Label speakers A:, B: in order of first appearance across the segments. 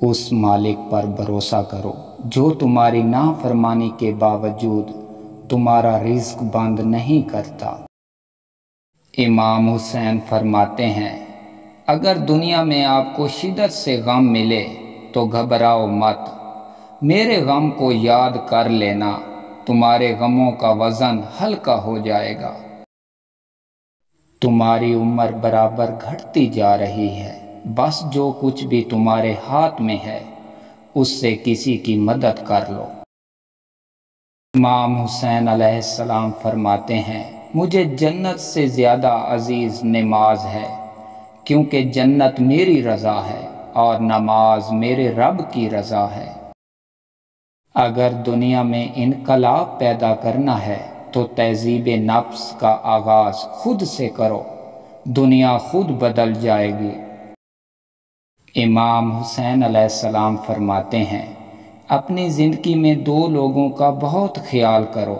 A: اس مالک پر بھروسہ کرو جو تمہاری نافرمانی کے باوجود تمہارا رزق بند نہیں کرتا۔ امام حسین فرماتے ہیں، اگر دنیا میں آپ کو شدت سے غم ملے تو گھبراؤ مت، میرے غم کو یاد کر لینا، تمہارے غموں کا وزن ہلکا ہو جائے گا۔ تمہاری عمر برابر گھٹتی جا رہی ہے، بس جو کچھ بھی تمہارے ہاتھ میں ہے اس سے کسی کی مدد کر لو۔ امام حسین علیہ السلام فرماتے ہیں، مجھے جنت سے زیادہ عزیز نماز ہے، کیونکہ جنت میری رضا ہے اور نماز میرے رب کی رضا ہے۔ اگر دنیا میں انقلاب پیدا کرنا ہے تو تہذیب نفس کا آغاز خود سے کرو، دنیا خود بدل جائے گی۔ امام حسین علیہ السلام فرماتے ہیں، اپنی زندگی میں دو لوگوں کا بہت خیال کرو،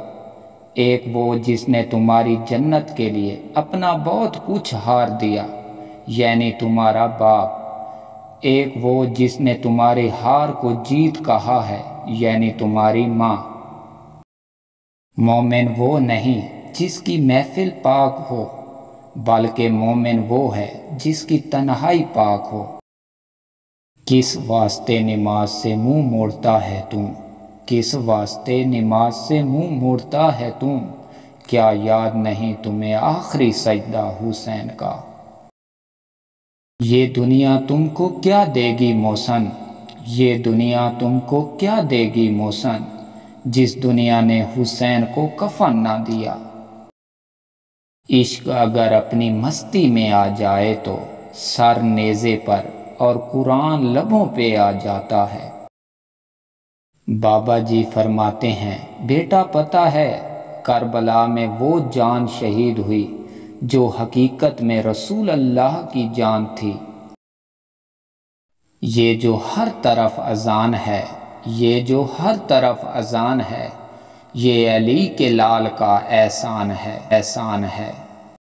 A: ایک وہ جس نے تمہاری جنت کے لیے اپنا بہت کچھ ہار دیا یعنی تمہارا باپ، ایک وہ جس نے تمہاری ہار کو جیت کہا ہے یعنی تمہاری ماں۔ مومن وہ نہیں جس کی محفل پاک ہو، بلکہ مومن وہ ہے جس کی تنہائی پاک ہو۔ کس واسطے نماز سے منہ موڑتا ہے تم، کس واسطے نماز سے منہ موڑتا ہے تم، کیا یاد نہیں تمہیں آخری سجدہ حسین کا؟ یہ دنیا تم کو کیا دے گی محسن، یہ دنیا تم کو کیا دے گی محسن، جس دنیا نے حسین کو کفن نہ دیا۔ عشق اگر اپنی مستی میں آ جائے تو سر نیزے پر اور قرآن لبوں پہ آ جاتا ہے۔ بابا جی فرماتے ہیں، بیٹا پتہ ہے کربلا میں وہ جان شہید ہوئی جو حقیقت میں رسول اللہ کی جان تھی۔ یہ جو ہر طرف اذان ہے، یہ جو ہر طرف اذان ہے، یہ علی کے لال کا احسان ہے، احسان ہے۔